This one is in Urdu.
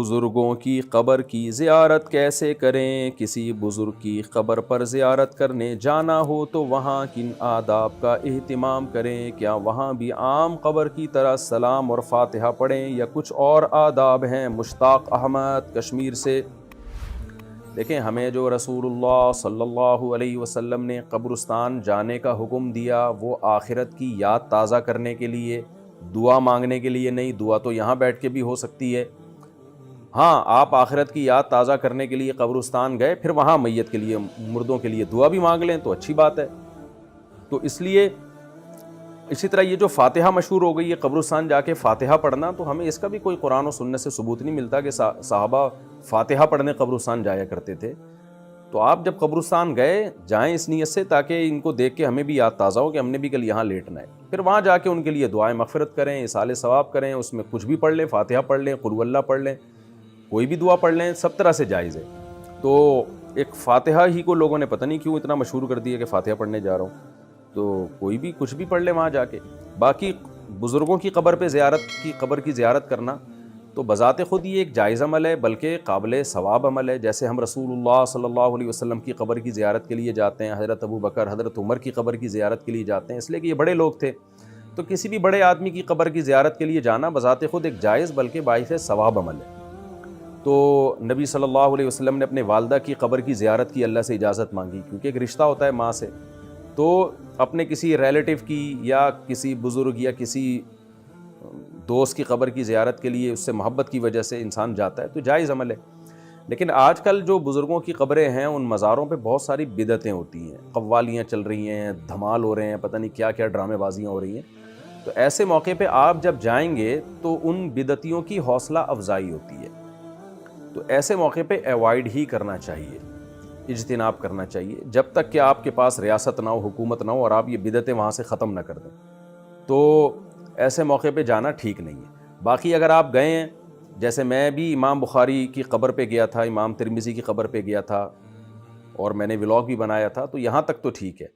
بزرگوں کی قبر کی زیارت کیسے کریں؟ کسی بزرگ کی قبر پر زیارت کرنے جانا ہو تو وہاں کن آداب کا اہتمام کریں؟ کیا وہاں بھی عام قبر کی طرح سلام اور فاتحہ پڑھیں یا کچھ اور آداب ہیں؟ مشتاق احمد کشمیر سے۔ دیکھیں، ہمیں جو رسول اللہ صلی اللہ علیہ وسلم نے قبرستان جانے کا حکم دیا وہ آخرت کی یاد تازہ کرنے کے لیے، دعا مانگنے کے لیے نہیں۔ دعا تو یہاں بیٹھ کے بھی ہو سکتی ہے۔ ہاں، آپ آخرت کی یاد تازہ کرنے کے لیے قبرستان گئے، پھر وہاں میت کے لیے، مردوں کے لیے دعا بھی مانگ لیں تو اچھی بات ہے۔ تو اس لیے اسی طرح یہ جو فاتحہ مشہور ہو گئی ہے قبرستان جا کے فاتحہ پڑھنا، تو ہمیں اس کا بھی کوئی قرآن و سنت سے ثبوت نہیں ملتا کہ صحابہ فاتحہ پڑھنے قبرستان جایا کرتے تھے۔ تو آپ جب قبرستان گئے جائیں اس نیت سے تاکہ ان کو دیکھ کے ہمیں بھی یاد تازہ ہو کہ ہم نے بھی کل یہاں لیٹنا ہے، پھر وہاں جا کے ان کے لیے دعائیں مغفرت کریں، اصالِ ثواب کریں، اس میں کچھ بھی پڑھ لیں، فاتحہ پڑھ لیں، قل اللہ پڑھ لیں، کوئی بھی دعا پڑھ لیں، سب طرح سے جائز ہے۔ تو ایک فاتحہ ہی کو لوگوں نے پتہ نہیں کیوں اتنا مشہور کر دیا کہ فاتحہ پڑھنے جا رہا ہوں، تو کوئی بھی کچھ بھی پڑھ لے وہاں جا کے۔ باقی بزرگوں کی قبر پہ قبر کی زیارت کرنا تو بذات خود یہ ایک جائز عمل ہے، بلکہ قابل ثواب عمل ہے۔ جیسے ہم رسول اللہ صلی اللہ علیہ وسلم کی قبر کی زیارت کے لیے جاتے ہیں، حضرت ابو بکر، حضرت عمر کی قبر کی زیارت کے لیے جاتے ہیں، اس لیے کہ یہ بڑے لوگ تھے۔ تو کسی بھی بڑے آدمی کی قبر کی زیارت کے لیے جانا بذات خود ایک جائز بلکہ باعث ثواب عمل ہے۔ تو نبی صلی اللہ علیہ وسلم نے اپنے والدہ کی قبر کی زیارت کی، اللہ سے اجازت مانگی، کیونکہ ایک رشتہ ہوتا ہے ماں سے۔ تو اپنے کسی ریلیٹیو کی یا کسی بزرگ یا کسی دوست کی قبر کی زیارت کے لیے اس سے محبت کی وجہ سے انسان جاتا ہے تو جائز عمل ہے۔ لیکن آج کل جو بزرگوں کی قبریں ہیں ان مزاروں پہ بہت ساری بدعتیں ہوتی ہیں، قوالیاں چل رہی ہیں، دھمال ہو رہے ہیں، پتہ نہیں کیا کیا ڈرامے بازیاں ہو رہی ہیں۔ تو ایسے موقع پہ آپ جب جائیں گے تو ان بدعتیوں کی حوصلہ افزائی ہوتی ہے، تو ایسے موقع پہ ایوائڈ ہی کرنا چاہیے، اجتناب کرنا چاہیے، جب تک کہ آپ کے پاس ریاست نہ ہو، حکومت نہ ہو اور آپ یہ بدعتیں وہاں سے ختم نہ کر دیں، تو ایسے موقع پہ جانا ٹھیک نہیں ہے۔ باقی اگر آپ گئے ہیں، جیسے میں بھی امام بخاری کی قبر پہ گیا تھا، امام ترمذی کی قبر پہ گیا تھا، اور میں نے ولاگ بھی بنایا تھا، تو یہاں تک تو ٹھیک ہے۔